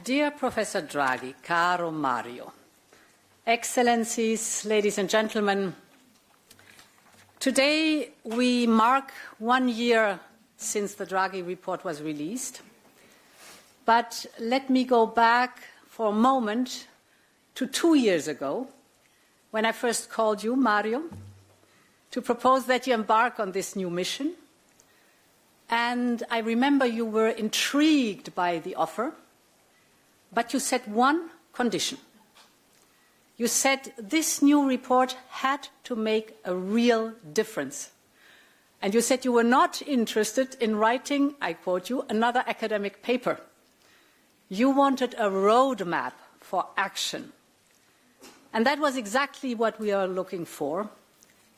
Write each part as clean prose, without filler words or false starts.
Dear Professor Draghi, caro Mario, Excellencies, ladies and gentlemen, today we mark 1 year since the Draghi Report was released. But let me go back for a moment to 2 years ago, when I first called you, Mario, to propose that you embark on this new mission. And I remember you were intrigued by the offer, but you set one condition. You said this new report had to make a real difference. And you said you were not interested in writing, I quote you, another academic paper. You wanted a roadmap for action. And that was exactly what we are looking for.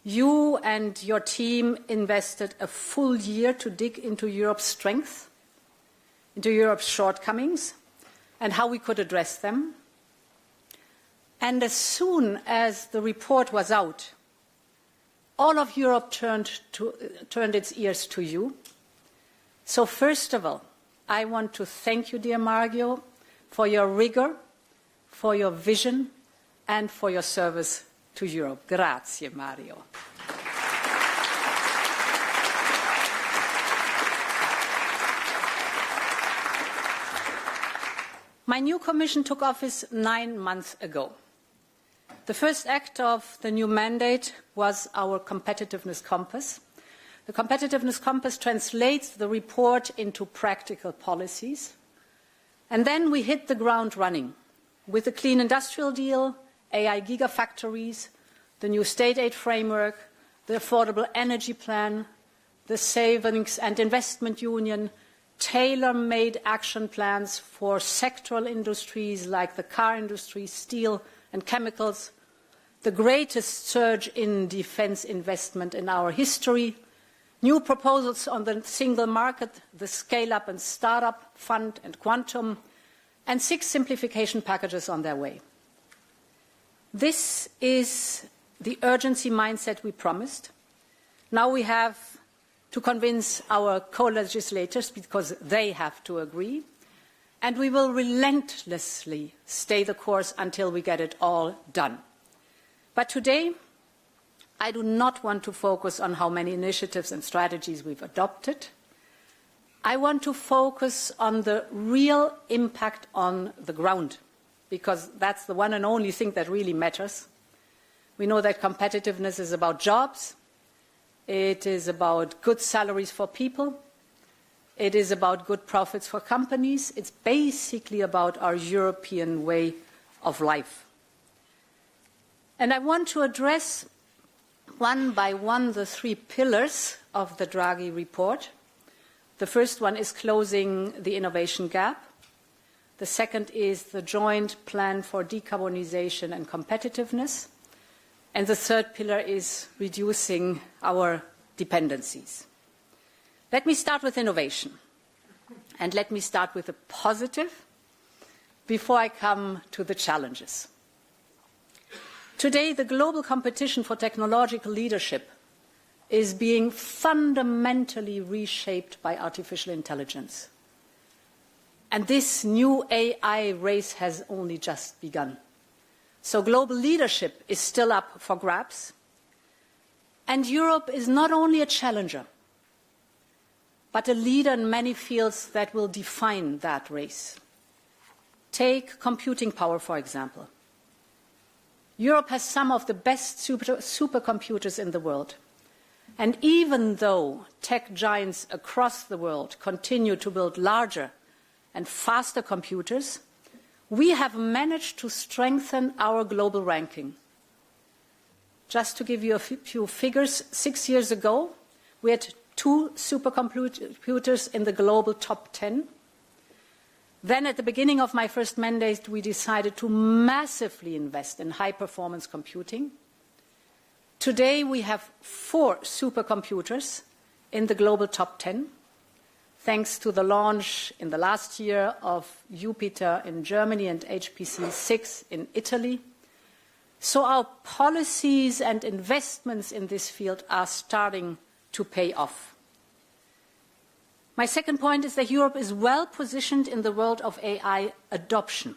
You and your team invested a full year to dig into Europe's strengths, into Europe's shortcomings, and how we could address them. And as soon as the report was out, all of Europe turned its ears to you. So first of all, I want to thank you, dear Mario, for your rigor, for your vision, and for your service to Europe. Grazie, Mario. My new Commission took office 9 months ago. The first act of the new mandate was our Competitiveness Compass. The Competitiveness Compass translates the report into practical policies. And then we hit the ground running with the Clean Industrial Deal, AI gigafactories, the new state aid framework, the Affordable Energy Plan, the Savings and Investment Union, tailor-made action plans for sectoral industries like the car industry, steel and chemicals, the greatest surge in defense investment in our history, new proposals on the single market, the Scale-up and Startup Fund and Quantum, and 6 simplification packages on their way. This is the urgency mindset we promised. Now we have to convince our co-legislators because they have to agree, and we will relentlessly stay the course until we get it all done. But today, I do not want to focus on how many initiatives and strategies we've adopted. I want to focus on the real impact on the ground, because that's the one and only thing that really matters. We know that competitiveness is about jobs. It is about good salaries for people. It is about good profits for companies. It's basically about our European way of life. And I want to address one by one the 3 pillars of the Draghi Report. The first one is closing the innovation gap. The second is the joint plan for decarbonization and competitiveness. And the third pillar is reducing our dependencies. Let me start with innovation. And let me start with the positive before I come to the challenges. Today, the global competition for technological leadership is being fundamentally reshaped by artificial intelligence. And this new AI race has only just begun. So global leadership is still up for grabs. And Europe is not only a challenger, but a leader in many fields that will define that race. Take computing power, for example. Europe has some of the best supercomputers in the world. And even though tech giants across the world continue to build larger and faster computers, we have managed to strengthen our global ranking. Just to give you a few figures, 6 years ago, we had 2 supercomputers in the global top 10. Then at the beginning of my first mandate, we decided to massively invest in high-performance computing. Today, we have 4 supercomputers in the global top 10, thanks to the launch in the last year of Jupiter in Germany and HPC 6 in Italy. So our policies and investments in this field are starting to pay off. My second point is that Europe is well positioned in the world of AI adoption.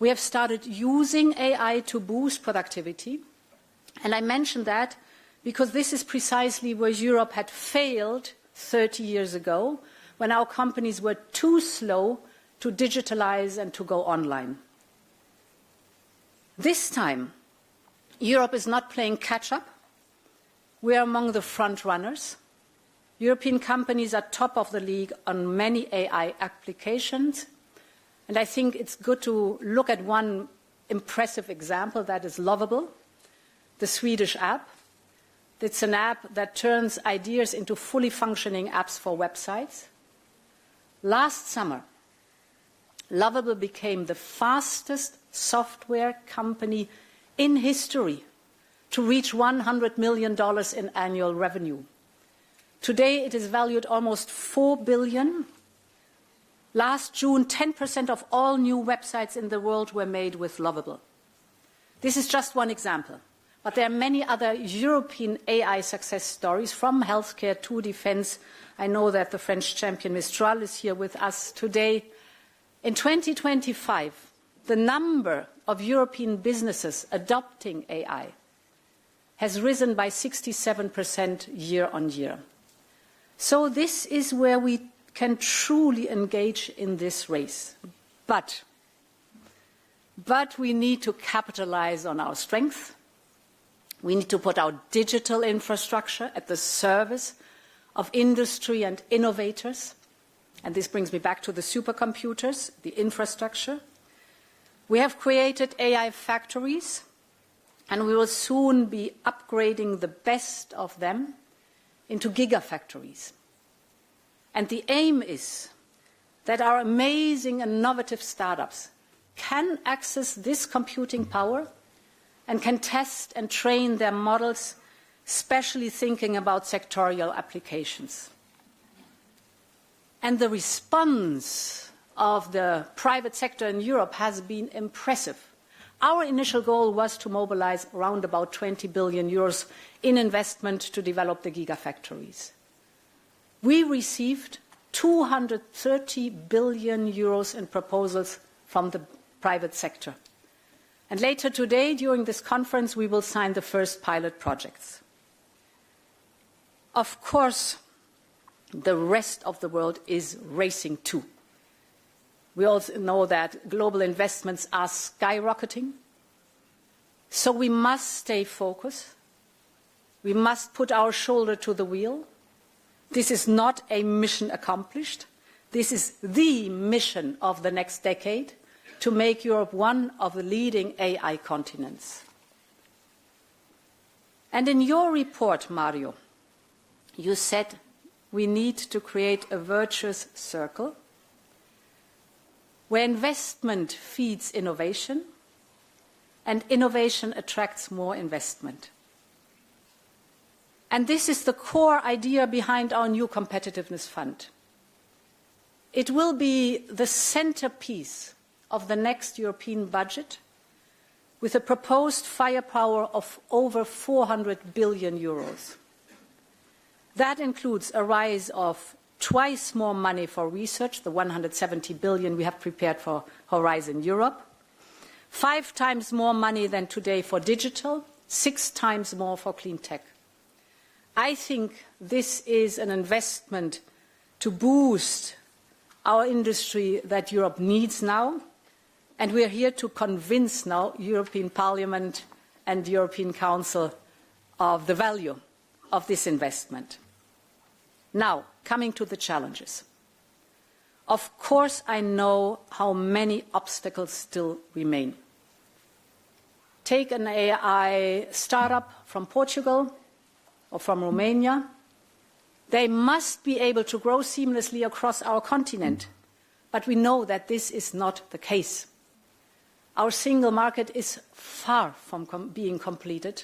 We have started using AI to boost productivity, and I mention that because this is precisely where Europe had failed 30 years ago, when our companies were too slow to digitalize and to go online. This time, Europe is not playing catch-up. We are among the front runners. European companies are top of the league on many AI applications. And I think it's good to look at one impressive example, that is Lovable, the Swedish app. It's an app that turns ideas into fully functioning apps for websites. Last summer, Lovable became the fastest software company in history to reach $100 million in annual revenue. Today, it is valued almost $4 billion. Last June, 10% of all new websites in the world were made with Lovable. This is just one example, but there are many other European AI success stories, from healthcare to defense. I know that the French champion Mistral is here with us today. In 2025, the number of European businesses adopting AI has risen by 67% year on year. So this is where we can truly engage in this race. But we need to capitalize on our strength. We need to put our digital infrastructure at the service of industry and innovators. And this brings me back to the supercomputers, the infrastructure. We have created AI factories, and we will soon be upgrading the best of them into gigafactories. And the aim is that our amazing innovative startups can access this computing power and can test and train their models, especially thinking about sectorial applications. And the response of the private sector in Europe has been impressive. Our initial goal was to mobilize around about 20 billion euros in investment to develop the gigafactories. We received 230 billion euros in proposals from the private sector. And later today, during this conference, we will sign the first pilot projects. Of course, the rest of the world is racing too. We also know that global investments are skyrocketing. So we must stay focused. We must put our shoulder to the wheel. This is not a mission accomplished. This is the mission of the next decade, to make Europe one of the leading AI continents. And in your report, Mario, you said we need to create a virtuous circle where investment feeds innovation and innovation attracts more investment. And this is the core idea behind our new Competitiveness Fund. It will be the centerpiece of the next European budget, with a proposed firepower of over 400 billion euros. That includes a rise of twice more money for research, the 170 billion we have prepared for Horizon Europe, 5 times more money than today for digital, 6 times more for clean tech. I think this is an investment to boost our industry that Europe needs now, and we are here to convince now European Parliament and the European Council of the value of this investment. Now, coming to the challenges. Of course, I know how many obstacles still remain. Take an AI startup from Portugal or from Romania. They must be able to grow seamlessly across our continent, but we know that this is not the case. Our single market is far from being completed.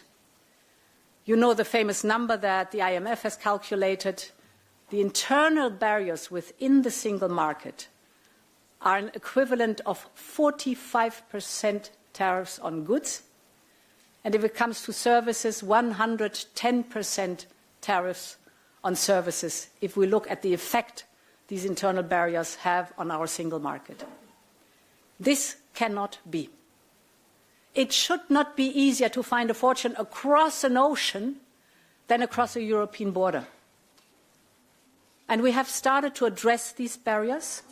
You know the famous number that the IMF has calculated. The internal barriers within the single market are an equivalent of 45% tariffs on goods, and if it comes to services, 110% tariffs on services if we look at the effect these internal barriers have on our single market. This cannot be. It should not be easier to find a fortune across an ocean than across a European border. And we have started to address these barriers.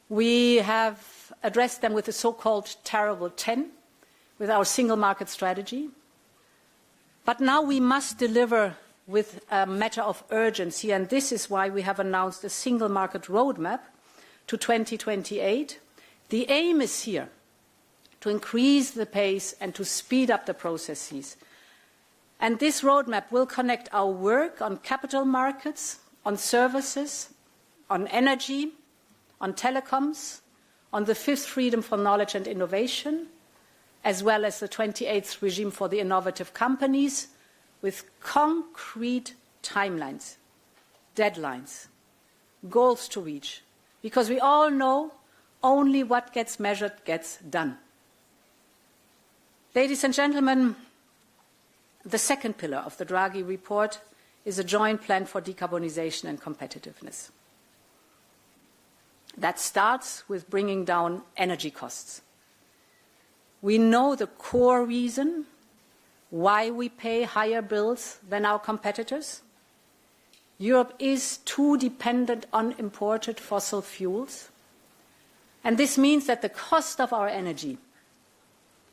We have addressed them with the so-called Terrible 10, with our single market strategy. But now we must deliver with a matter of urgency, and this is why we have announced a single market roadmap to 2028. The aim is here to increase the pace and to speed up the processes. And this roadmap will connect our work on capital markets, on services, on energy, on telecoms, on the fifth freedom for knowledge and innovation, as well as the 28th regime for the innovative companies, with concrete timelines, deadlines, goals to reach. Because we all know only what gets measured gets done. Ladies and gentlemen, the second pillar of the Draghi Report is a joint plan for decarbonization and competitiveness. That starts with bringing down energy costs. We know the core reason why we pay higher bills than our competitors. Europe is too dependent on imported fossil fuels. And this means that the cost of our energy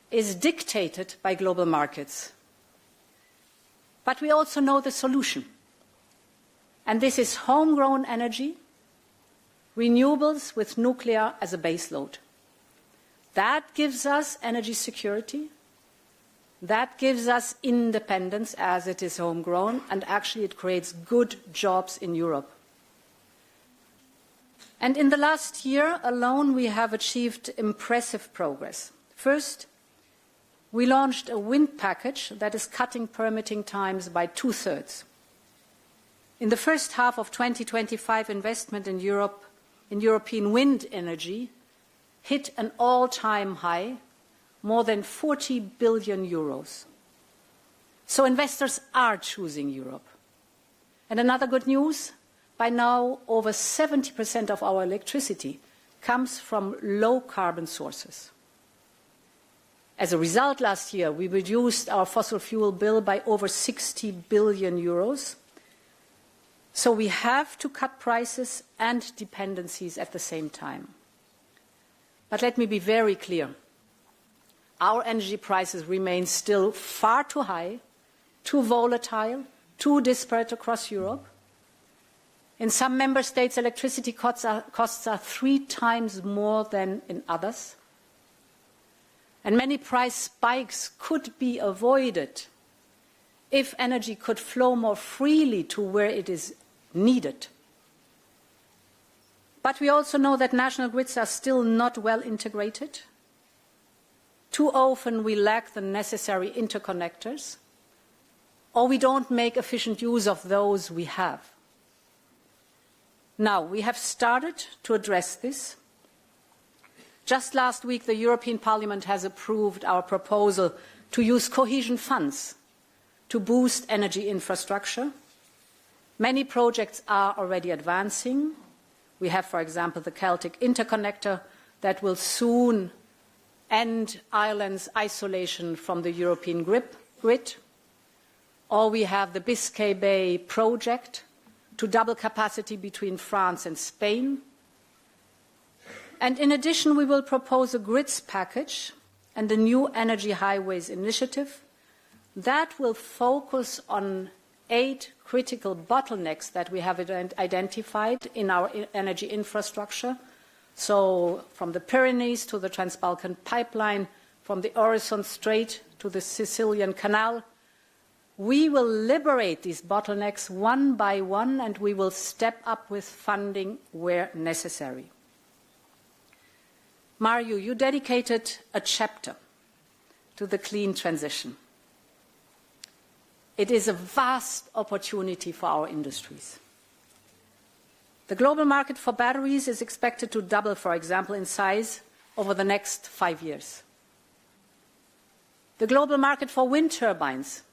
is dictated by global markets. But we also know the solution. And this is homegrown energy, renewables with nuclear as a base load. That gives us energy security. That gives us independence as it is homegrown, and actually it creates good jobs in Europe. And in the last year alone, we have achieved impressive progress. First, we launched a wind package that is cutting permitting times by 2/3. In the first half of 2025, investment in Europe, in European wind energy, hit an all-time high, more than 40 billion euros. So investors are choosing Europe. And another good news, by now over 70% of our electricity comes from low-carbon sources. As a result, last year, we reduced our fossil fuel bill by over 60 billion euros. So we have to cut prices and dependencies at the same time. But let me be very clear. Our energy prices remain still far too high, too volatile, too disparate across Europe. In some member states, electricity costs are 3 times more than in others. And many price spikes could be avoided if energy could flow more freely to where it is needed. But we also know that national grids are still not well integrated. Too often we lack the necessary interconnectors, or we don't make efficient use of those we have. Now, we have started to address this. Just last week, the European Parliament has approved our proposal to use cohesion funds to boost energy infrastructure. Many projects are already advancing. We have, for example, the Celtic interconnector that will soon end Ireland's isolation from the European grid. Or we have the Biscay Bay project to double capacity between France and Spain. And in addition, we will propose a grids package and a new energy highways initiative that will focus on 8 critical bottlenecks that we have identified in our energy infrastructure. So from the Pyrenees to the Trans-Balkan pipeline, from the Øresund Strait to the Sicilian Canal, we will liberate these bottlenecks one by one, and we will step up with funding where necessary. Mario, you dedicated a chapter to the clean transition. It is a vast opportunity for our industries. The global market for batteries is expected to double, for example, in size over the next 5 years. The global market for wind turbines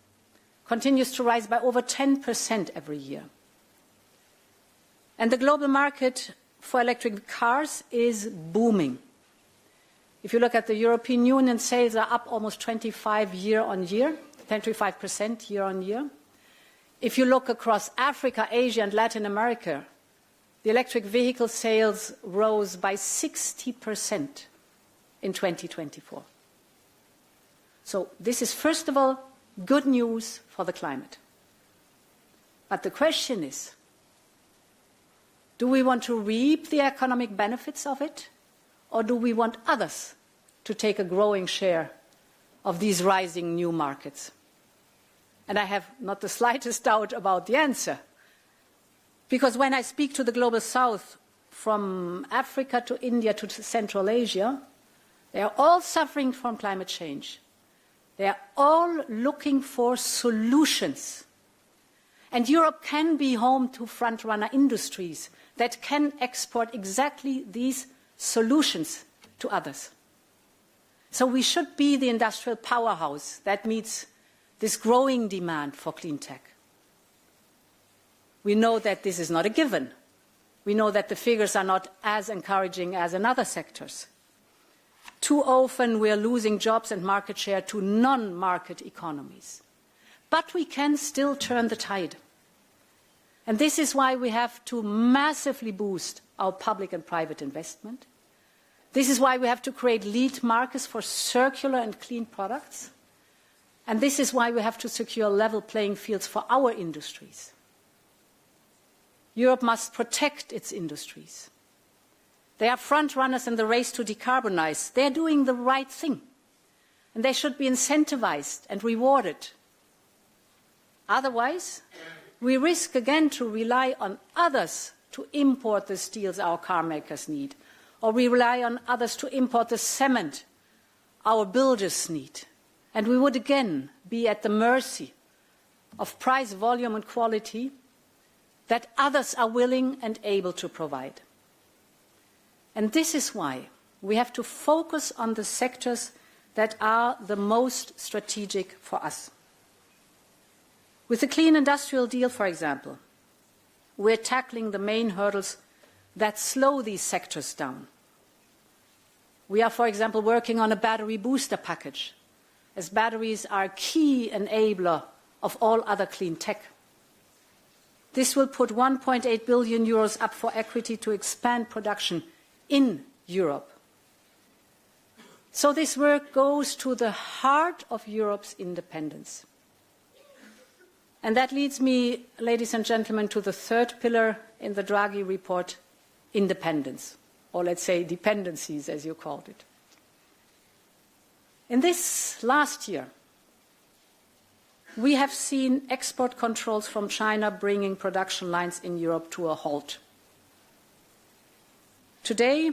continues to rise by over 10% every year. And the global market for electric cars is booming. If you look at the European Union, sales are up almost 25% year on year. If you look across Africa, Asia, and Latin America, the electric vehicle sales rose by 60% in 2024. So this is, first of all, good news for the climate. But the question is, do we want to reap the economic benefits of it, or do we want others to take a growing share of these rising new markets? And I have not the slightest doubt about the answer. Because when I speak to the Global South, from Africa to India to Central Asia, they are all suffering from climate change. They are all looking for solutions. And Europe can be home to front-runner industries that can export exactly these solutions to others. So we should be the industrial powerhouse that meets this growing demand for clean tech. We know that this is not a given. We know that the figures are not as encouraging as in other sectors. Too often we are losing jobs and market share to non-market economies. But we can still turn the tide. And this is why we have to massively boost our public and private investment. This is why we have to create lead markets for circular and clean products. And this is why we have to secure level playing fields for our industries. Europe must protect its industries. They are front runners in the race to decarbonize. They are doing the right thing. And they should be incentivized and rewarded. Otherwise, we risk again to rely on others to import the steels our car makers need, or we rely on others to import the cement our builders need. And we would again be at the mercy of price, volume, and quality that others are willing and able to provide. And this is why we have to focus on the sectors that are the most strategic for us. With the Clean Industrial Deal, for example, we're tackling the main hurdles that slow these sectors down. We are, for example, working on a battery booster package, as batteries are a key enabler of all other clean tech. This will put 1.8 billion euros up for equity to expand production in Europe. So this work goes to the heart of Europe's independence. And that leads me, ladies and gentlemen, to the third pillar in the Draghi Report, independence, or let's say dependencies, as you called it. In this last year, we have seen export controls from China bringing production lines in Europe to a halt. Today,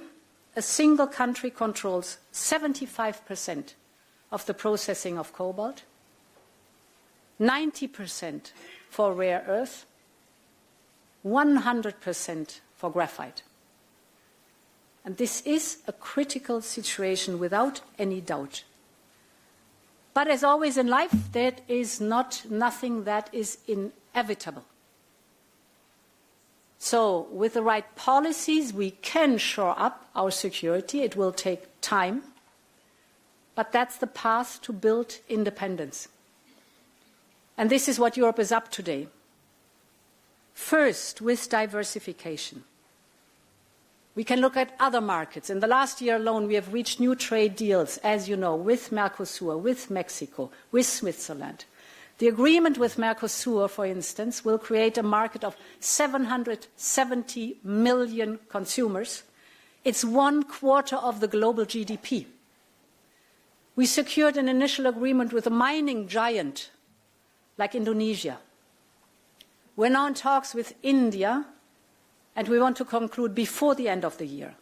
a single country controls 75% of the processing of cobalt, 90% for rare earth, 100% for graphite. And this is a critical situation without any doubt. But as always in life, that is nothing that is inevitable. So with the right policies, we can shore up our security. It will take time. But that's the path to build independence. And this is what Europe is up to today. First, with diversification. We can look at other markets. In the last year alone, we have reached new trade deals, as you know, with Mercosur, with Mexico, with Switzerland. The agreement with Mercosur, for instance, will create a market of 770 million consumers. It's 1/4 of the global GDP. We secured an initial agreement with a mining giant like Indonesia. We're now in talks with India, and we want to conclude before the end of the year.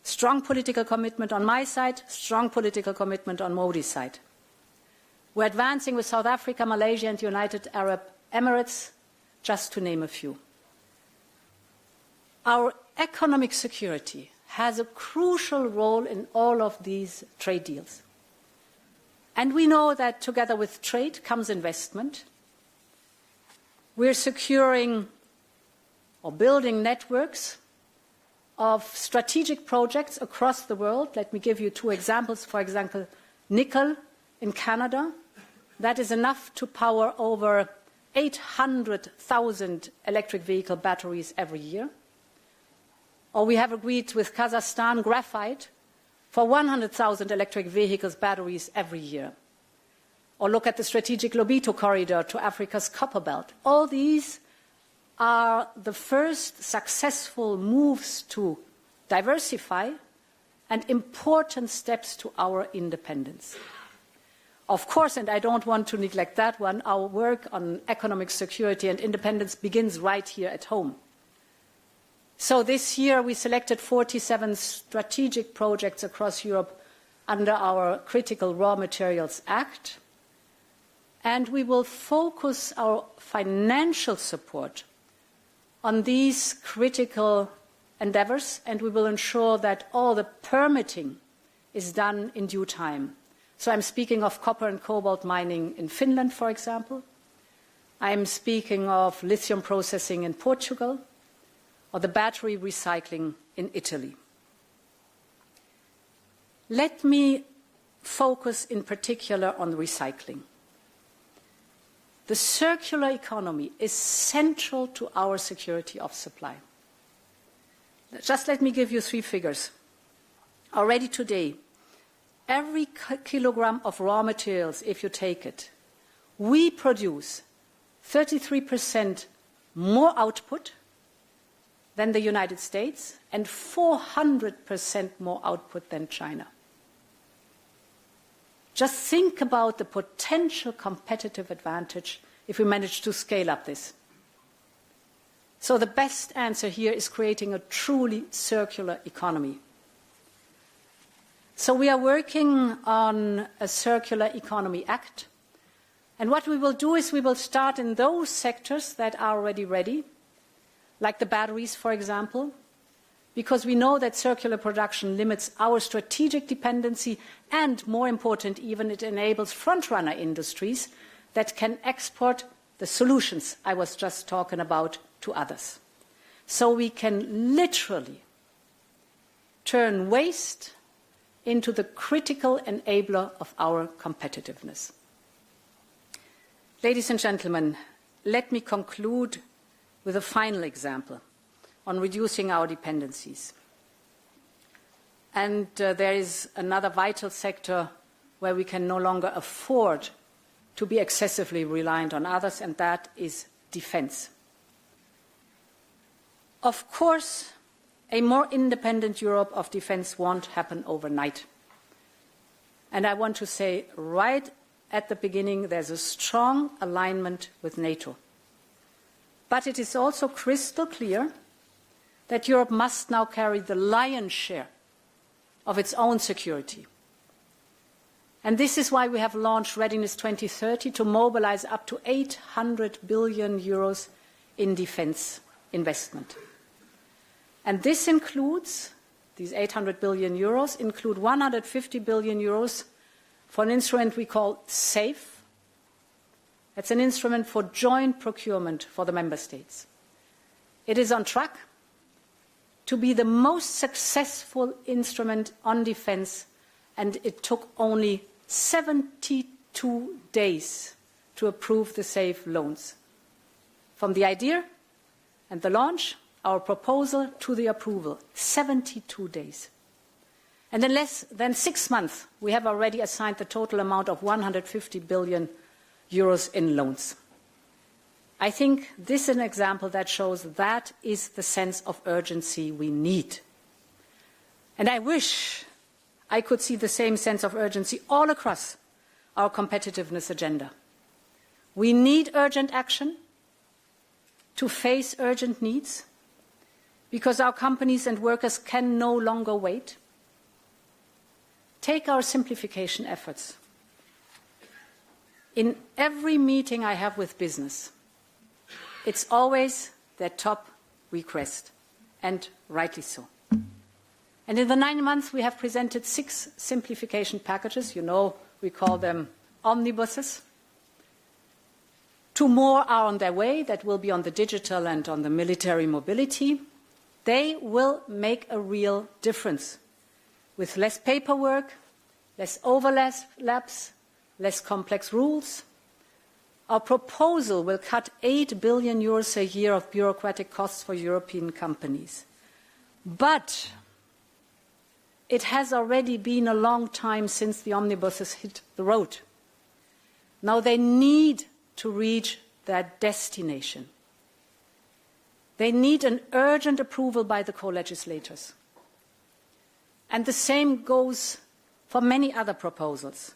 Strong political commitment on my side, strong political commitment on Modi's side. We're advancing with South Africa, Malaysia, and the United Arab Emirates, just to name a few. Our economic security has a crucial role in all of these trade deals. And we know that together with trade comes investment, We're securing or building networks of strategic projects across the world. Let me give you two examples. For example, nickel in Canada. That is enough to power over 800,000 electric vehicle batteries every year. Or we have agreed with Kazakhstan graphite for 100,000 electric vehicles batteries every year. Or look at the strategic Lobito corridor to Africa's copper belt. All these are the first successful moves to diversify and important steps to our independence. Of course, and I don't want to neglect that one, our work on economic security and independence begins right here at home. So this year we selected 47 strategic projects across Europe under our Critical Raw Materials Act, and we will focus our financial support on these critical endeavors, and we will ensure that all the permitting is done in due time. So I'm speaking of copper and cobalt mining in Finland, for example. I'm speaking of lithium processing in Portugal, or the battery recycling in Italy. Let me focus in particular on recycling. The circular economy is central to our security of supply. Just let me give you three figures. Already today, every kilogram of raw materials, if you take it, we produce 33% more output than the United States and 400% more output than China. Just think about the potential competitive advantage if we manage to scale up this. So the best answer here is creating a truly circular economy. So we are working on a Circular Economy Act. And what we will do is we will start in those sectors that are already ready, like the batteries, for example, because we know that circular production limits our strategic dependency and, more important even, it enables front-runner industries that can export the solutions I was just talking about to others. So we can literally turn waste into the critical enabler of our competitiveness. Ladies and gentlemen, let me conclude with a final example on reducing our dependencies. And there is another vital sector where we can no longer afford to be excessively reliant on others, and that is defense. Of course, a more independent Europe of defense won't happen overnight. And I want to say right at the beginning, there's a strong alignment with NATO. But it is also crystal clear that Europe must now carry the lion's share of its own security. And this is why we have launched Readiness 2030 to mobilize up to 800 billion euros in defense investment. And this includes, these 800 billion euros include 150 billion euros for an instrument we call SAFE. It's an instrument for joint procurement for the member states. It is on track to be the most successful instrument on defense, and it took only 72 days to approve the SAFE loans. From the idea and the launch, our proposal to the approval, 72 days. And in less than 6 months, we have already assigned the total amount of 150 billion euros in loans. I think this is an example that shows that is the sense of urgency we need. And I wish I could see the same sense of urgency all across our competitiveness agenda. We need urgent action to face urgent needs because our companies and workers can no longer wait. Take our simplification efforts. In every meeting I have with business, it's always their top request, and rightly so. And in the 9 months, we have presented 6 simplification packages. You know, we call them omnibuses. Two more are on their way, that will be on the digital and on the military mobility. They will make a real difference with less paperwork, less overlaps, less complex rules. Our proposal will cut 8 billion euros a year of bureaucratic costs for European companies. But it has already been a long time since the omnibuses hit the road. Now they need to reach their destination. They need an urgent approval by the co-legislators. And the same goes for many other proposals,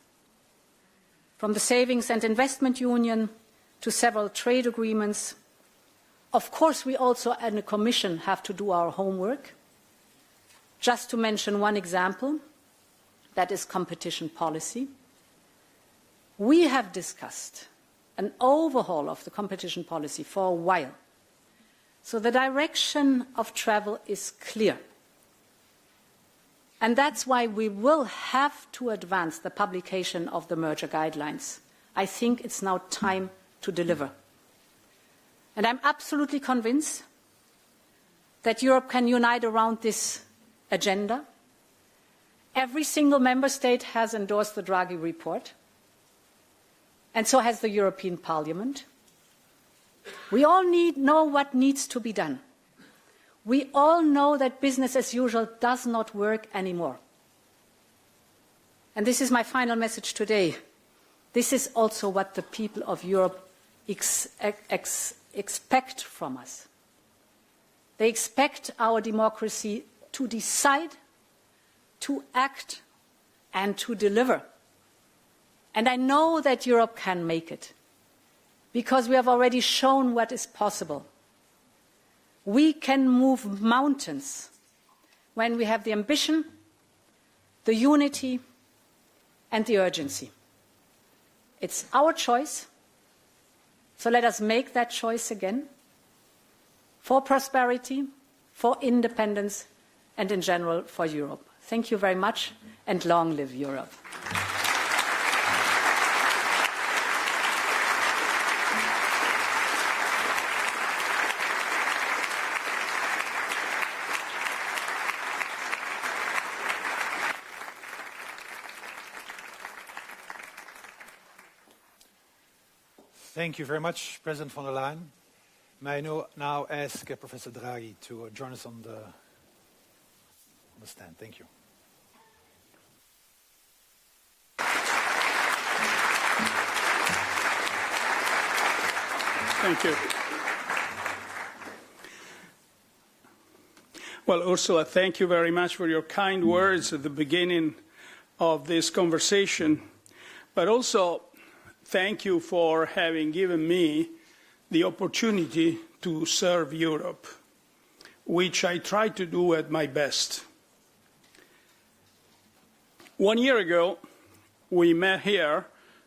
from the Savings and Investment Union to several trade agreements. Of course, we also, as a Commission, have to do our homework. Just to mention one example, that is competition policy. We have discussed an overhaul of the competition policy for a while. So the direction of travel is clear. And that's why we will have to advance the publication of the merger guidelines. I think it's now time to deliver. And I'm absolutely convinced that Europe can unite around this agenda. Every single member state has endorsed the Draghi Report, and so has the European Parliament. We all know what needs to be done. We all know that business as usual does not work anymore. And this is my final message today. This is also what the people of Europe expect from us. They expect our democracy to decide, to act, and to deliver. And I know that Europe can make it, because we have already shown what is possible. We can move mountains when we have the ambition, the unity, and the urgency. It's our choice, so let us make that choice again, for prosperity, for independence, and in general for Europe. Thank you very much, and long live Europe. Thank you very much, President von der Leyen. May I now ask Professor Draghi to join us on the stand. Thank you. Thank you. Well, Ursula, thank you very much for your kind words at the beginning of this conversation, but also thank you for having given me the opportunity to serve Europe, which I try to do at my best. 1 year ago, we met here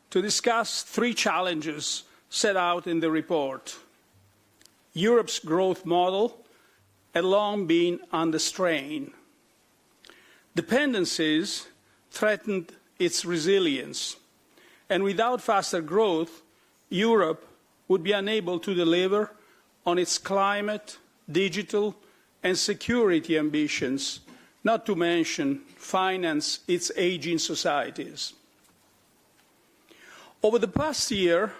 to discuss 3 challenges set out in the report. Europe's growth model had long been under strain. Dependencies threatened its resilience, and without faster growth, Europe would be unable to deliver on its climate, digital, and security ambitions, not to mention finance its aging societies. Over the past year,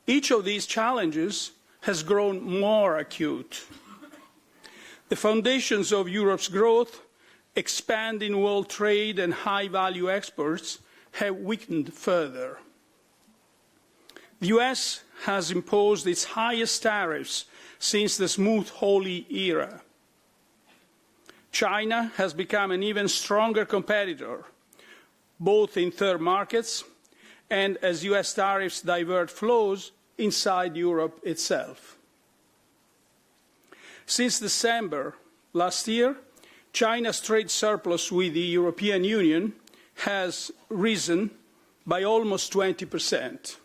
each of these challenges has grown more acute. The foundations of Europe's growth, expanding world trade and high-value exports, have weakened further. The US has imposed its highest tariffs since the Smoot-Hawley era. China has become an even stronger competitor, both in third markets and as US tariffs divert flows inside Europe itself. Since December last year, China's trade surplus with the European Union has risen by almost 20%.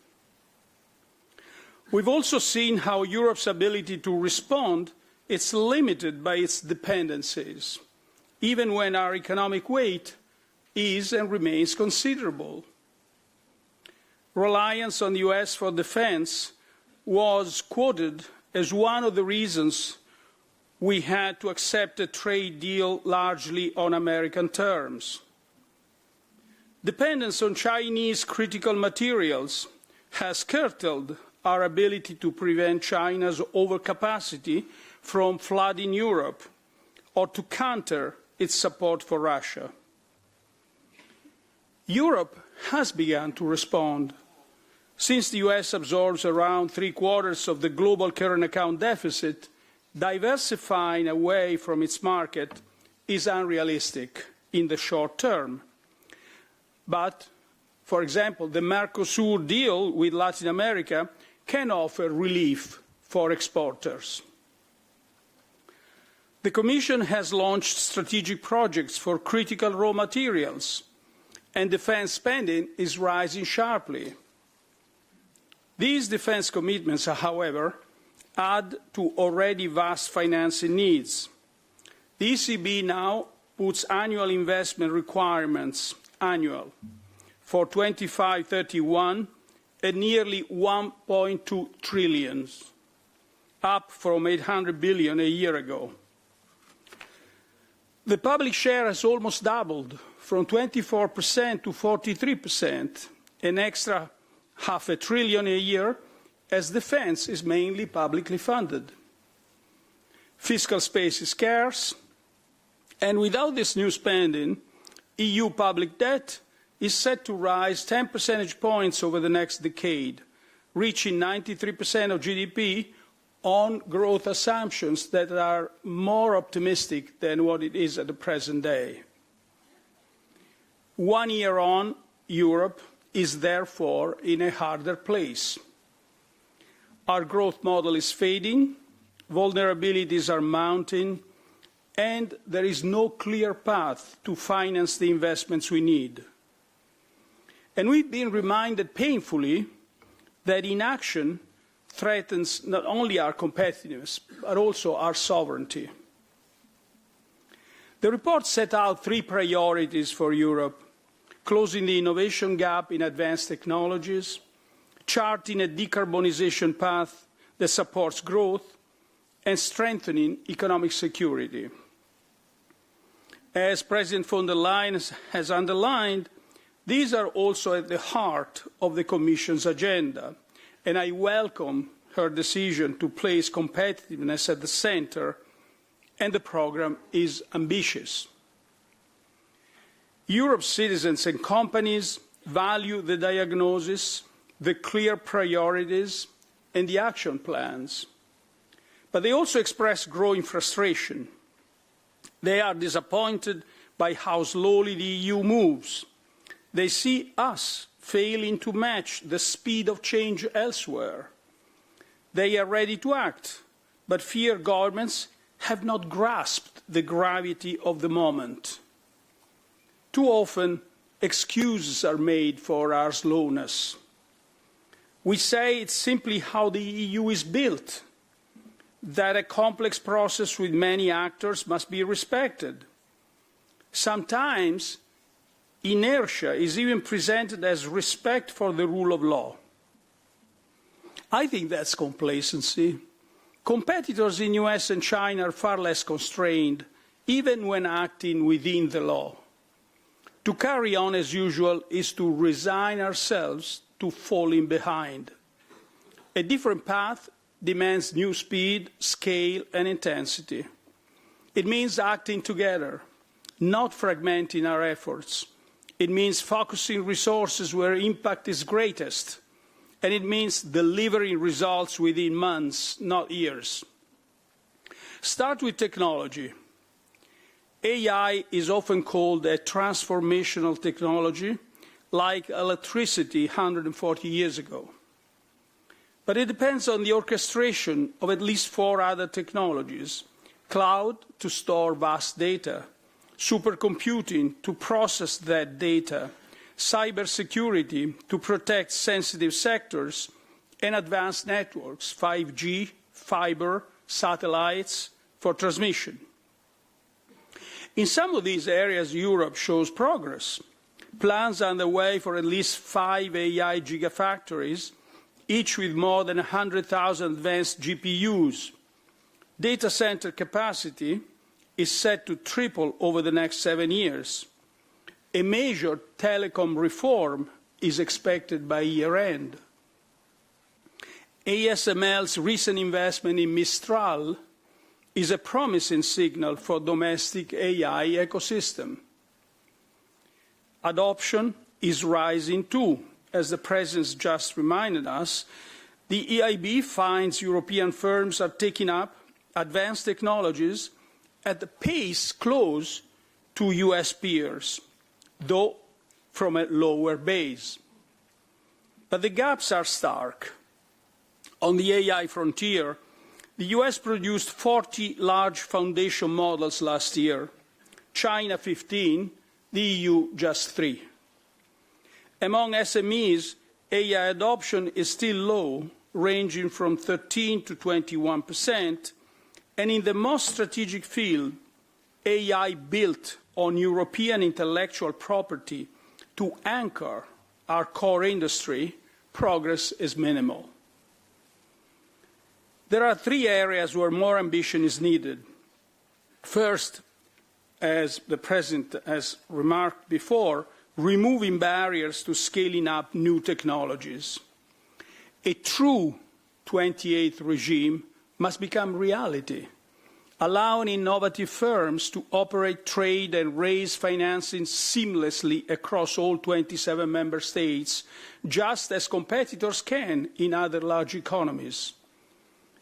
We've also seen how Europe's ability to respond is limited by its dependencies, even when our economic weight is and remains considerable. Reliance on the US for defense was quoted as one of the reasons we had to accept a trade deal largely on American terms. Dependence on Chinese critical materials has curtailed our ability to prevent China's overcapacity from flooding Europe or to counter its support for Russia. Europe has begun to respond. Since the US absorbs around 3/4 of the global current account deficit, diversifying away from its market is unrealistic in the short term. But, for example, the Mercosur deal with Latin America can offer relief for exporters. The Commission has launched strategic projects for critical raw materials, and defence spending is rising sharply. These defence commitments, however, add to already vast financing needs. The ECB now puts annual investment requirements for 25-31 at nearly 1.2 trillion, up from 800 billion a year ago. The public share has almost doubled, from 24% to 43%, an extra $500 billion a year, as defence is mainly publicly funded. Fiscal space is scarce, and without this new spending, EU public debt is set to rise 10 percentage points over the next decade, reaching 93% of GDP on growth assumptions that are more optimistic than what it is at the present day. 1 year on, Europe is therefore in a harder place. Our growth model is fading, vulnerabilities are mounting, and there is no clear path to finance the investments we need. And we've been reminded painfully that inaction threatens not only our competitiveness, but also our sovereignty. The report set out 3 priorities for Europe: closing the innovation gap in advanced technologies, charting a decarbonization path that supports growth, and strengthening economic security. As President von der Leyen has underlined, these are also at the heart of the Commission's agenda, and I welcome her decision to place competitiveness at the centre, and the programme is ambitious. Europe's citizens and companies value the diagnosis, the clear priorities, and the action plans. But they also express growing frustration. They are disappointed by how slowly the EU moves. They see us failing to match the speed of change elsewhere. They are ready to act, but fear governments have not grasped the gravity of the moment. Too often, excuses are made for our slowness. We say it's simply how the EU is built, that a complex process with many actors must be respected. Sometimes, inertia is even presented as respect for the rule of law. I think that's complacency. Competitors in the US and China are far less constrained, even when acting within the law. To carry on as usual is to resign ourselves to falling behind. A different path demands new speed, scale, and intensity. It means acting together, not fragmenting our efforts. It means focusing resources where impact is greatest, and it means delivering results within months, not years. Start with technology. AI is often called a transformational technology, like electricity 140 years ago. But it depends on the orchestration of at least 4 other technologies: cloud to store vast data, supercomputing to process that data, cybersecurity to protect sensitive sectors, and advanced networks, 5G, fiber, satellites for transmission. In some of these areas, Europe shows progress. Plans are underway for at least 5 AI gigafactories each with more than 100,000 advanced GPUs. Data center capacity is set to triple over the next 7 years. A major telecom reform is expected by year-end. ASML's recent investment in Mistral is a promising signal for domestic AI ecosystem. Adoption is rising too. As the President just reminded us, the EIB finds European firms are taking up advanced technologies at the pace close to US peers, though from a lower base. But the gaps are stark. On the AI frontier, the US produced 40 large foundation models last year, China 15, the EU just 3. Among SMEs, AI adoption is still low, ranging from 13 to 21%, and in the most strategic field, AI built on European intellectual property to anchor our core industry, progress is minimal. There are 3 areas where more ambition is needed. First, as the President has remarked before, removing barriers to scaling up new technologies. A true 28th regime must become reality, allowing innovative firms to operate, trade and raise financing seamlessly across all 27 member states, just as competitors can in other large economies.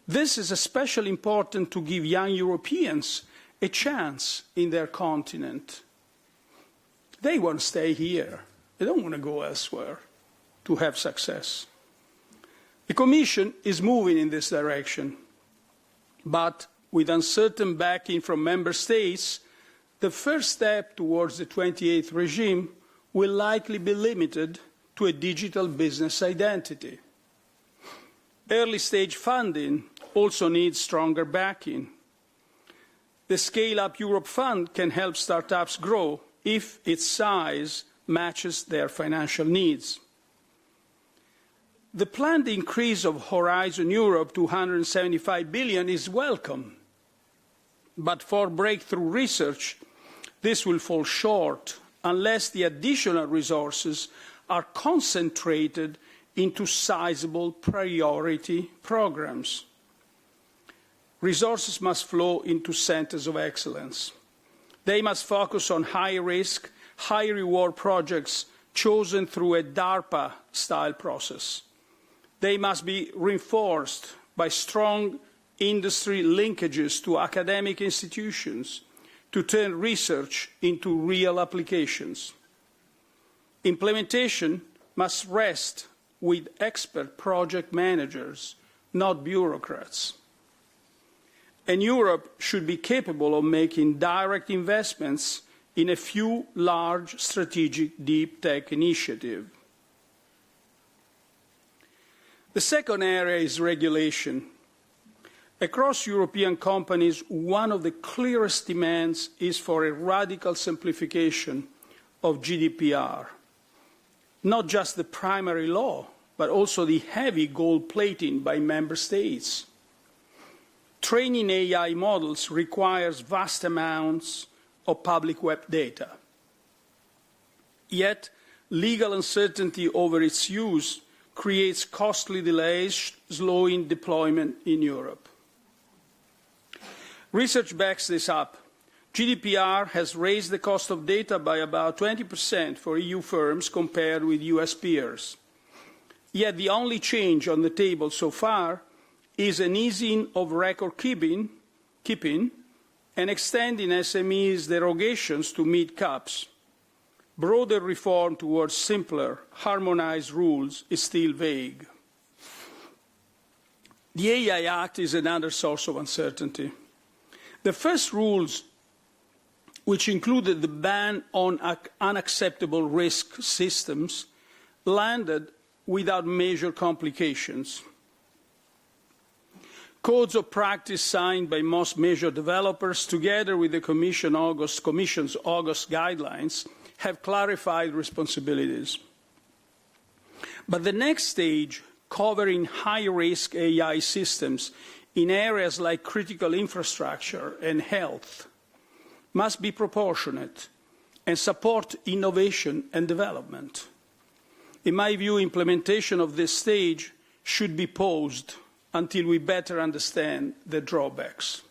This is especially important to give young Europeans a chance in their continent. They want to stay here. They don't want to go elsewhere to have success. The Commission is moving in this direction, but with uncertain backing from member states, the first step towards the 28th regime will likely be limited to a digital business identity. Early-stage funding also needs stronger backing. The Scale Up Europe Fund can help startups grow if its size matches their financial needs. The planned increase of Horizon Europe to 175 billion is welcome, but for breakthrough research, this will fall short unless the additional resources are concentrated into sizable priority programs. Resources must flow into centers of excellence. They must focus on high-risk, high-reward projects chosen through a DARPA-style process. They must be reinforced by strong industry linkages to academic institutions to turn research into real applications. Implementation must rest with expert project managers, not bureaucrats. And Europe should be capable of making direct investments in a few large strategic deep tech initiatives. The second area is regulation. Across European companies, one of the clearest demands is for a radical simplification of GDPR. Not just the primary law, but also the heavy gold plating by member states. Training AI models requires vast amounts of public web data. Yet, legal uncertainty over its use creates costly delays, slowing deployment in Europe. Research backs this up. GDPR has raised the cost of data by about 20% for EU firms compared with US peers. Yet the only change on the table so far is an easing of record keeping and extending SMEs' derogations to meet caps. Broader reform towards simpler, harmonized rules is still vague. The AI Act is another source of uncertainty. The first rules, which included the ban on unacceptable risk systems, landed without major complications. Codes of practice signed by most major developers, together with the Commission's August guidelines, have clarified responsibilities. But the next stage covering high-risk AI systems in areas like critical infrastructure and health must be proportionate and support innovation and development. In my view, implementation of this stage should be paused until we better understand the drawbacks.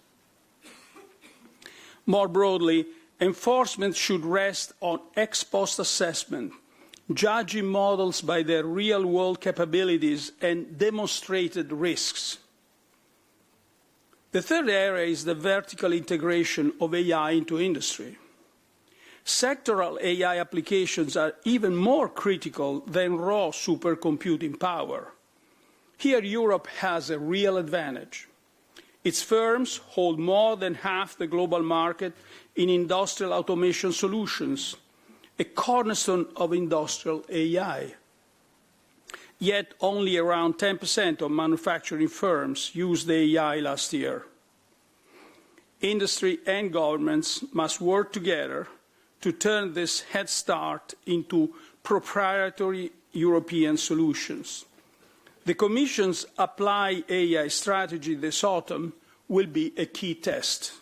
More broadly, enforcement should rest on ex-post assessment, judging models by their real-world capabilities and demonstrated risks. The third area is the vertical integration of AI into industry. Sectoral AI applications are even more critical than raw supercomputing power. Here, Europe has a real advantage. Its firms hold more than half the global market in industrial automation solutions, a cornerstone of industrial AI. Yet only around 10% of manufacturing firms used AI last year. Industry and governments must work together to turn this head start into proprietary European solutions. The Commission's Apply AI strategy this autumn will be a key test.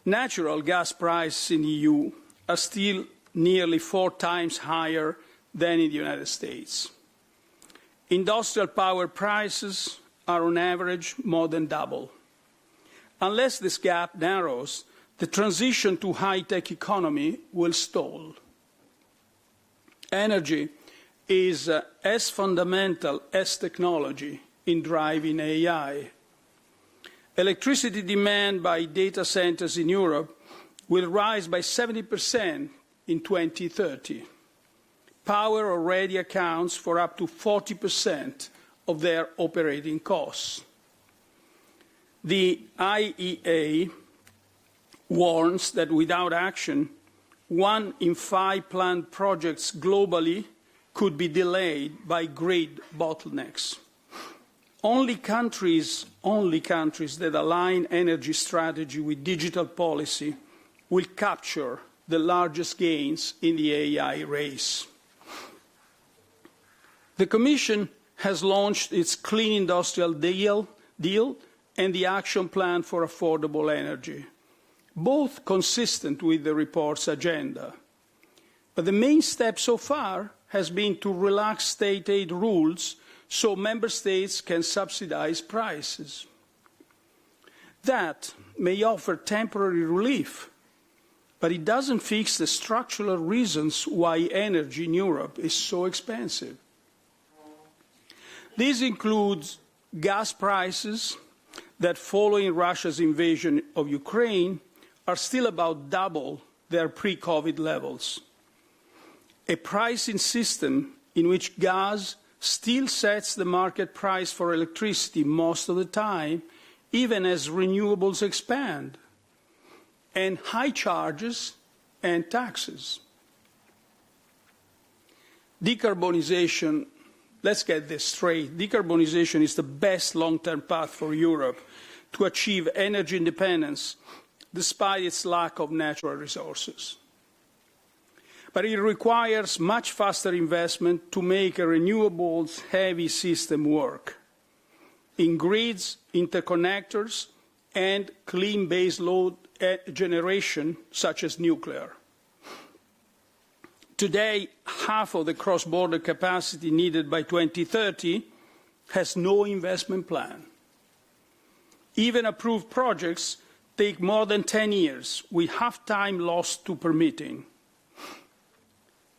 Natural gas prices in the EU are still nearly 4 times higher than in the United States. Industrial power prices are on average more than double. Unless this gap narrows, the transition to high-tech economy will stall. Energy is as fundamental as technology in driving AI. Electricity demand by data centers in Europe will rise by 70% in 2030. Power already accounts for up to 40% of their operating costs. The IEA warns that without action, 1 in 5 planned projects globally could be delayed by grid bottlenecks. Only countries that align energy strategy with digital policy will capture the largest gains in the AI race. The Commission has launched its Clean Industrial Deal and the Action Plan for Affordable Energy, both consistent with the report's agenda. But the main step so far has been to relax state aid rules so member states can subsidize prices. That may offer temporary relief, but it doesn't fix the structural reasons why energy in Europe is so expensive. This includes gas prices that, following Russia's invasion of Ukraine, are still about double their pre-COVID levels. A pricing system in which gas still sets the market price for electricity most of the time, even as renewables expand, and high charges and taxes. Decarbonization, let's get this straight, decarbonization is the best long-term path for Europe to achieve energy independence despite its lack of natural resources. But it requires much faster investment to make a renewables-heavy system work in grids, interconnectors, and clean base load generation, such as nuclear. Today, half of the cross-border capacity needed by 2030 has no investment plan. Even approved projects take more than 10 years, with half time lost to permitting.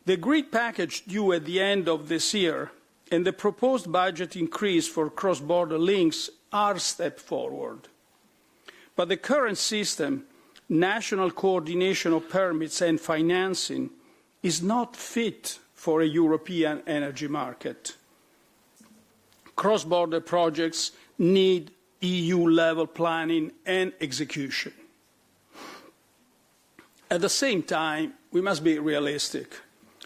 The grid package due at the end of this year and the proposed budget increase for cross-border links are a step forward. But the current system, national coordination of permits and financing, is not fit for a European energy market. Cross-border projects need EU-level planning and execution. At the same time, we must be realistic.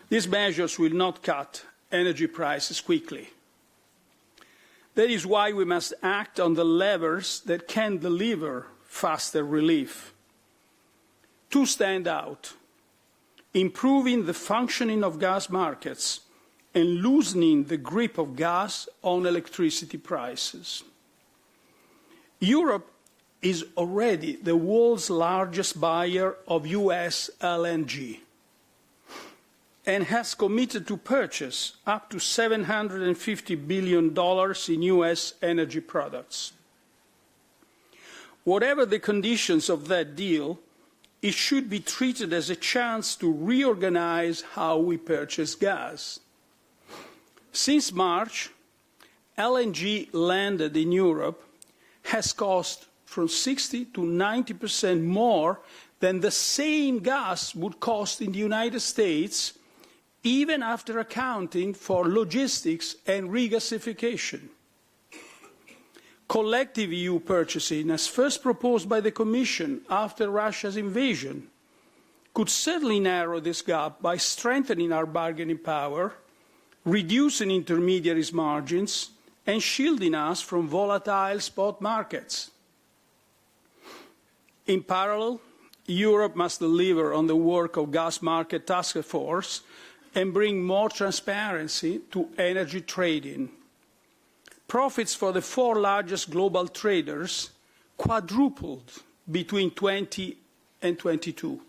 These measures will not cut energy prices quickly. That is why we must act on the levers that can deliver faster relief. 2 stand out: improving the functioning of gas markets and loosening the grip of gas on electricity prices. Europe is already the world's largest buyer of US LNG and has committed to purchase up to $750 billion in US energy products. Whatever the conditions of that deal, it should be treated as a chance to reorganize how we purchase gas. Since March, LNG landed in Europe has cost from 60 to 90% more than the same gas would cost in the United States, even after accounting for logistics and regasification. Collective EU purchasing, as first proposed by the Commission after Russia's invasion, could certainly narrow this gap by strengthening our bargaining power, reducing intermediaries' margins, and shielding us from volatile spot markets. In parallel, Europe must deliver on the work of Gas Market Task Force and bring more transparency to energy trading. Profits for the 4 largest global traders quadrupled between 20 and 22.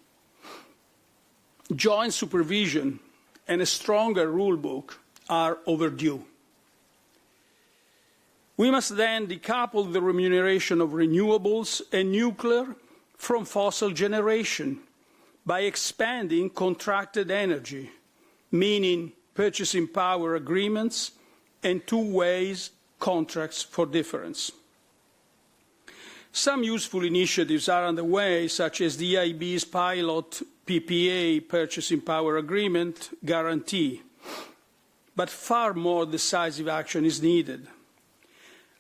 Joint supervision and a stronger rule book are overdue. We must then decouple the remuneration of renewables and nuclear from fossil generation by expanding contracted energy, meaning purchasing power agreements and two-way contracts for difference. Some useful initiatives are underway, such as the EIB's pilot PPA, Purchasing Power Agreement, guarantee. But far more decisive action is needed.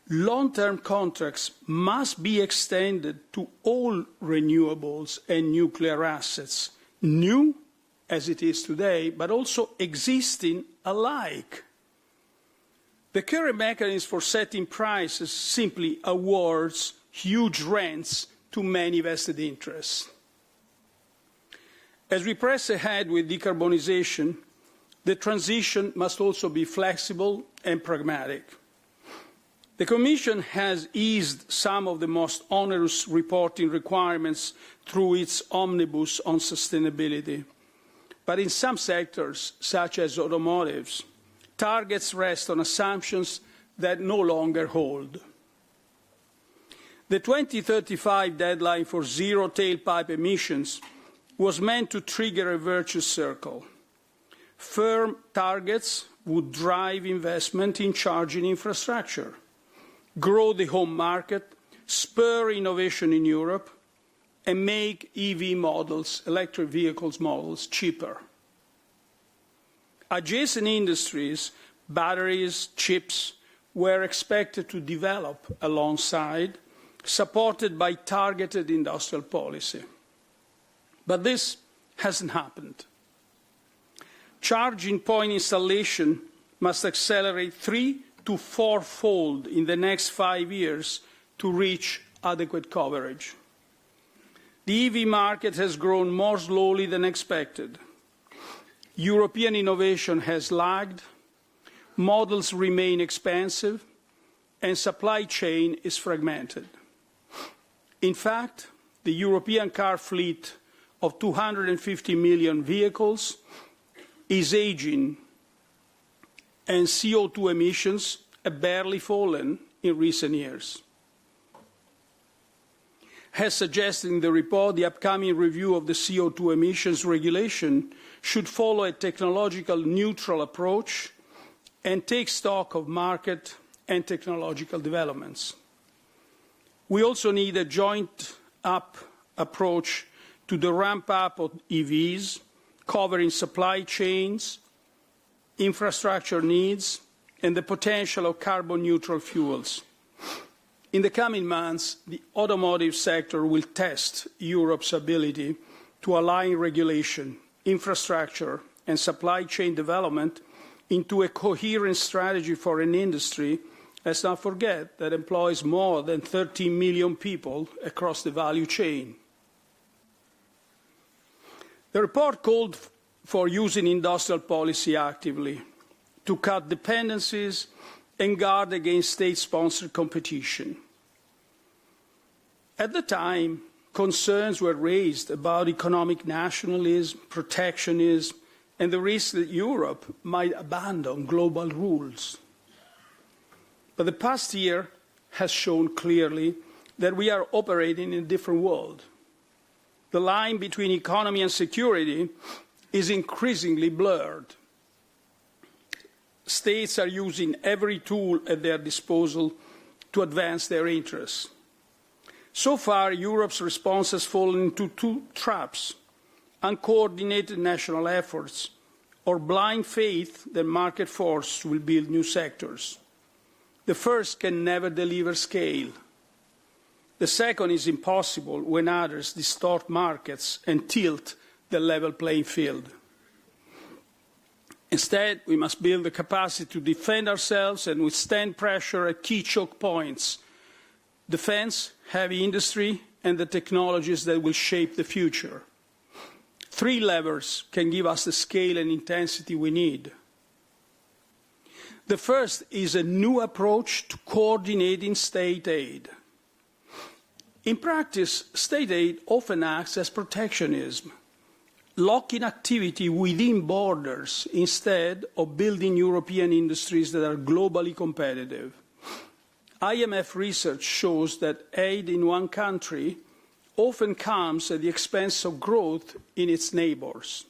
Long-term contracts must be extended to all renewables and nuclear assets, new as it is today, but also existing alike. The current mechanism for setting prices simply awards huge rents to many vested interests. As we press ahead with decarbonization, the transition must also be flexible and pragmatic. The Commission has eased some of the most onerous reporting requirements through its omnibus on sustainability. But in some sectors, such as automotives, targets rest on assumptions that no longer hold. The 2035 deadline for zero tailpipe emissions was meant to trigger a virtuous circle. Firm targets would drive investment in charging infrastructure, grow the home market, spur innovation in Europe, and make EV models, electric vehicles models, cheaper. Adjacent industries, batteries, chips, were expected to develop alongside, supported by targeted industrial policy. But this hasn't happened. Charging point installation must accelerate 3- to 4-fold in the next 5 years to reach adequate coverage. The EV market has grown more slowly than expected. European innovation has lagged, models remain expensive, and supply chain is fragmented. In fact, the European car fleet of 250 million vehicles is aging, and CO2 emissions have barely fallen in recent years. As suggested in the report, the upcoming review of the CO2 emissions regulation should follow a technological neutral approach and take stock of market and technological developments. We also need a joint-up approach to the ramp-up of EVs, covering supply chains, infrastructure needs, and the potential of carbon-neutral fuels. In the coming months, the automotive sector will test Europe's ability to align regulation, infrastructure, and supply chain development into a coherent strategy for an industry, let's not forget, that employs more than 13 million people across the value chain. The report called for using industrial policy actively, to cut dependencies and guard against state-sponsored competition. At the time, concerns were raised about economic nationalism, protectionism, and the risk that Europe might abandon global rules. But the past year has shown clearly that we are operating in a different world. The line between economy and security is increasingly blurred. States are using every tool at their disposal to advance their interests. So far, Europe's response has fallen into two traps: uncoordinated national efforts, or blind faith that market force will build new sectors. The first can never deliver scale. The second is impossible when others distort markets and tilt the level playing field. Instead, we must build the capacity to defend ourselves and withstand pressure at key choke points: defense, heavy industry, and the technologies that will shape the future. Three levers can give us the scale and intensity we need. The first is a new approach to coordinating state aid. In practice, state aid often acts as protectionism, locking activity within borders instead of building European industries that are globally competitive. IMF research shows that aid in one country often comes at the expense of growth in its neighbours.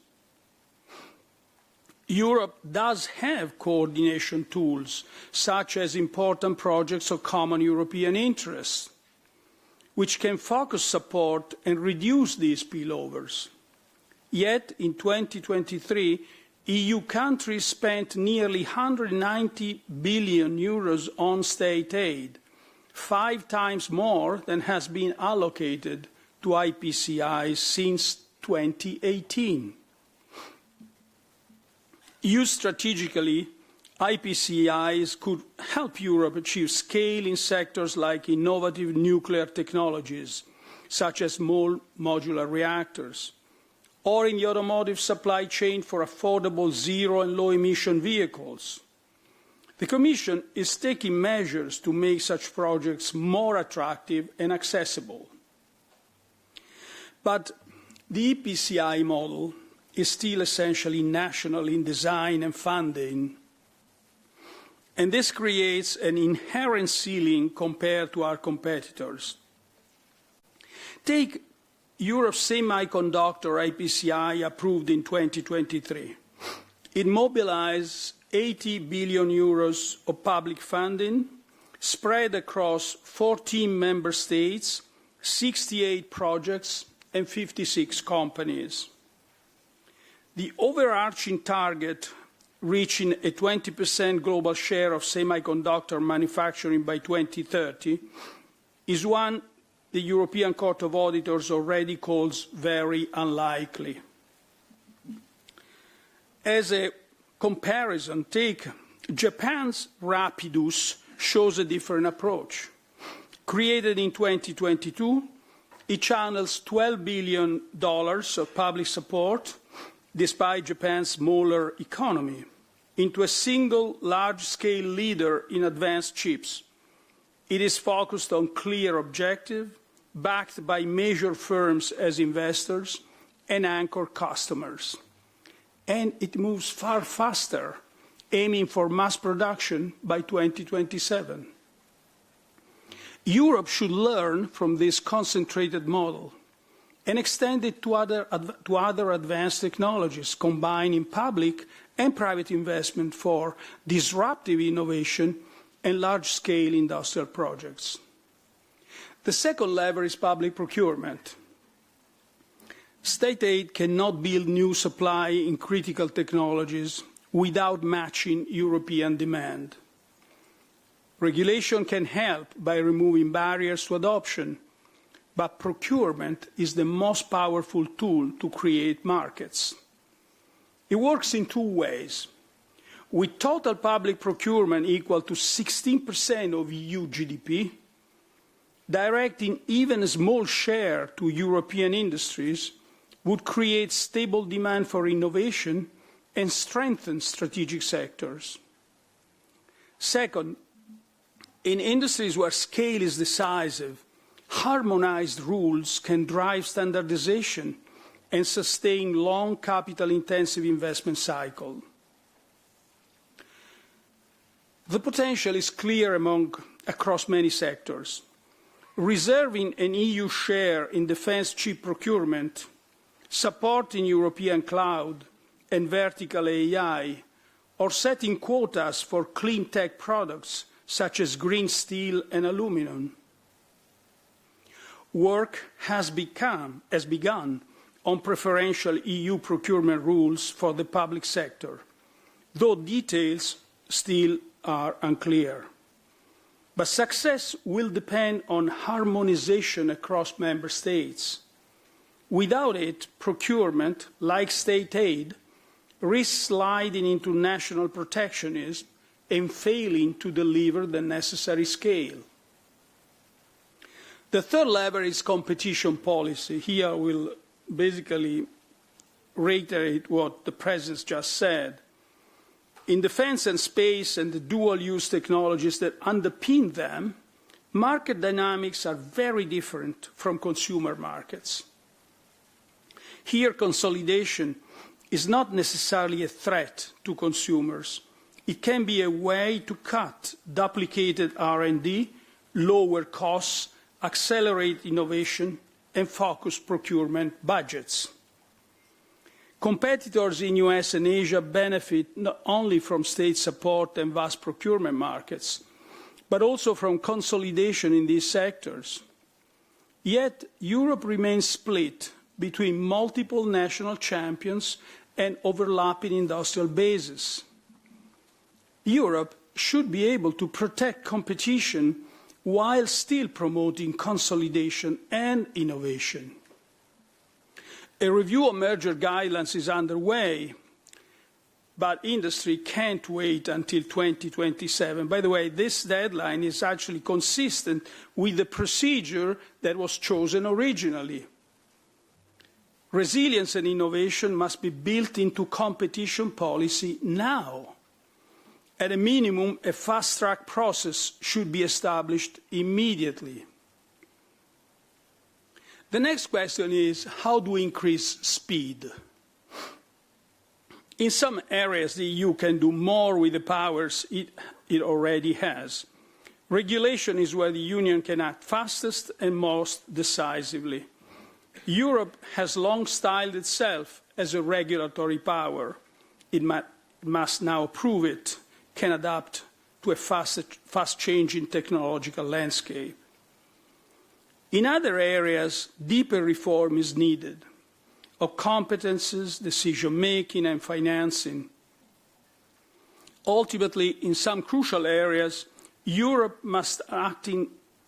Europe does have coordination tools, such as important projects of common European interest, which can focus support and reduce these spillovers. Yet, in 2023, EU countries spent nearly 190 billion euros on state aid, 5 times more than has been allocated to IPCI since 2018. Used strategically, IPCIs could help Europe achieve scale in sectors like innovative nuclear technologies, such as small modular reactors, or in the automotive supply chain for affordable zero and low-emission vehicles. The Commission is taking measures to make such projects more attractive and accessible. But the EPCI model is still essentially national in design and funding, and this creates an inherent ceiling compared to our competitors. Take Europe's semiconductor IPCI approved in 2023. It mobilized 80 billion euros of public funding spread across 14 member states, 68 projects, and 56 companies. The overarching target, reaching a 20% global share of semiconductor manufacturing by 2030, is one the European Court of Auditors already calls very unlikely. As a comparison, take Japan's Rapidus shows a different approach. Created in 2022, it channels $12 billion of public support, despite Japan's smaller economy, into a single large-scale leader in advanced chips. It is focused on clear objectives, backed by major firms as investors and anchor customers. And it moves far faster, aiming for mass production by 2027. Europe should learn from this concentrated model and extend it to other advanced technologies, combining public and private investment for disruptive innovation and large-scale industrial projects. The second lever is public procurement. State aid cannot build new supply in critical technologies without matching European demand. Regulation can help by removing barriers to adoption, but procurement is the most powerful tool to create markets. It works in two ways. With total public procurement equal to 16% of EU GDP, directing even a small share to European industries would create stable demand for innovation and strengthen strategic sectors. Second, in industries where scale is decisive, harmonized rules can drive standardization and sustain long capital-intensive investment cycle. The potential is clear across many sectors. Reserving an EU share in defence chip procurement, supporting European cloud and vertical AI, or setting quotas for clean tech products such as green steel and aluminum. Work has begun on preferential EU procurement rules for the public sector, though details still are unclear. But success will depend on harmonization across member states. Without it, procurement, like state aid, risks sliding into national protectionism and failing to deliver the necessary scale. The third lever is competition policy. Here I will basically reiterate what the President just said. In defence and space and the dual-use technologies that underpin them, market dynamics are very different from consumer markets. Here, consolidation is not necessarily a threat to consumers. It can be a way to cut duplicated R&D, lower costs, accelerate innovation, and focus procurement budgets. Competitors in US and Asia benefit not only from state support and vast procurement markets, but also from consolidation in these sectors. Yet, Europe remains split between multiple national champions and overlapping industrial bases. Europe should be able to protect competition while still promoting consolidation and innovation. A review of merger guidelines is underway, but industry can't wait until 2027. By the way, this deadline is actually consistent with the procedure that was chosen originally. Resilience and innovation must be built into competition policy now. At a minimum, a fast-track process should be established immediately. The next question is, how do we increase speed? In some areas, the EU can do more with the powers it already has. Regulation is where the Union can act fastest and most decisively. Europe has long styled itself as a regulatory power. It must now prove it can adapt to a fast-changing technological landscape. In other areas, deeper reform is needed, of competences, decision-making, and financing. Ultimately, in some crucial areas, Europe must act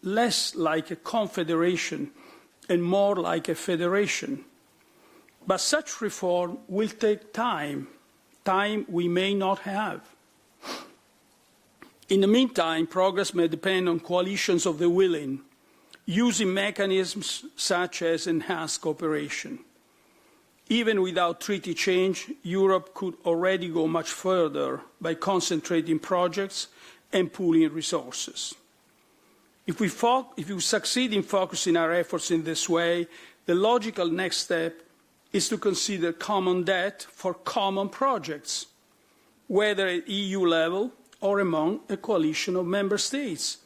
less like a confederation and more like a federation. But such reform will take time we may not have. In the meantime, progress may depend on coalitions of the willing, using mechanisms such as enhanced cooperation. Even without treaty change, Europe could already go much further by concentrating projects and pooling resources. If we succeed in focusing our efforts in this way, the logical next step is to consider common debt for common projects, whether at EU level or among a coalition of member states,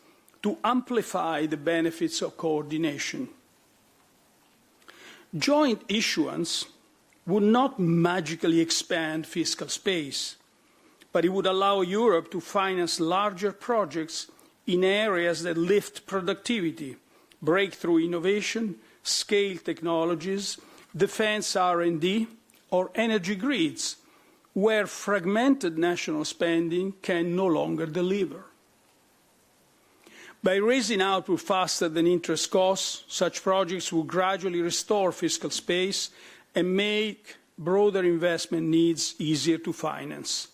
to amplify the benefits of coordination. Joint issuance would not magically expand fiscal space, but it would allow Europe to finance larger projects in areas that lift productivity, breakthrough innovation, scale technologies, defence R&D, or energy grids, where fragmented national spending can no longer deliver. By raising output faster than interest costs, such projects will gradually restore fiscal space and make broader investment needs easier to finance.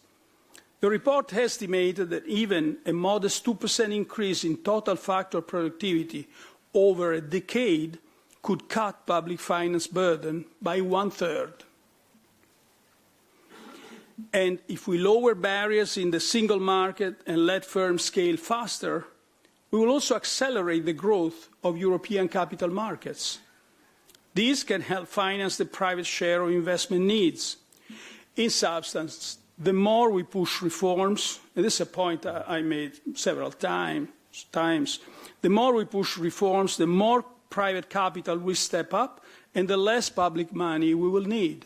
The report estimated that even a modest 2% increase in total factor productivity over a decade could cut public finance burden by 1/3. And if we lower barriers in the single market and let firms scale faster, we will also accelerate the growth of European capital markets. These can help finance the private share of investment needs. In substance, the more we push reforms, and this is a point I made several times, the more we push reforms, the more private capital will step up and the less public money we will need.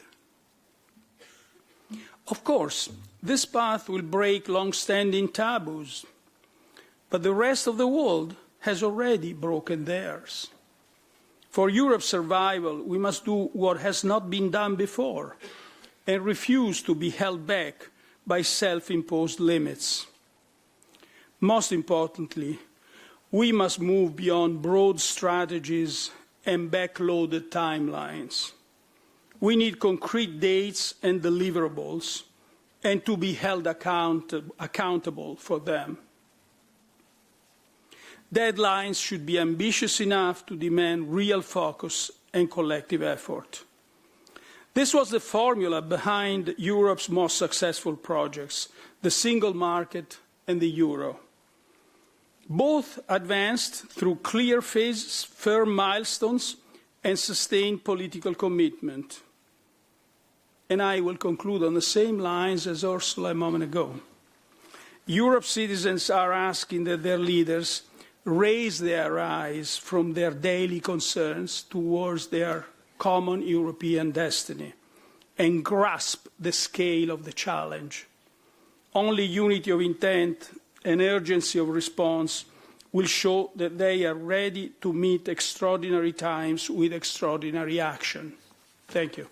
Of course, this path will break long-standing taboos, but the rest of the world has already broken theirs. For Europe's survival, we must do what has not been done before and refuse to be held back by self-imposed limits. Most importantly, we must move beyond broad strategies and backloaded timelines. We need concrete dates and deliverables, and to be held accountable for them. Deadlines should be ambitious enough to demand real focus and collective effort. This was the formula behind Europe's most successful projects, the single market and the euro. Both advanced through clear phases, firm milestones, and sustained political commitment. And I will conclude on the same lines as Ursula a moment ago. Europe's citizens are asking that their leaders raise their eyes from their daily concerns towards their common European destiny and grasp the scale of the challenge. Only unity of intent and urgency of response will show that they are ready to meet extraordinary times with extraordinary action. Thank you.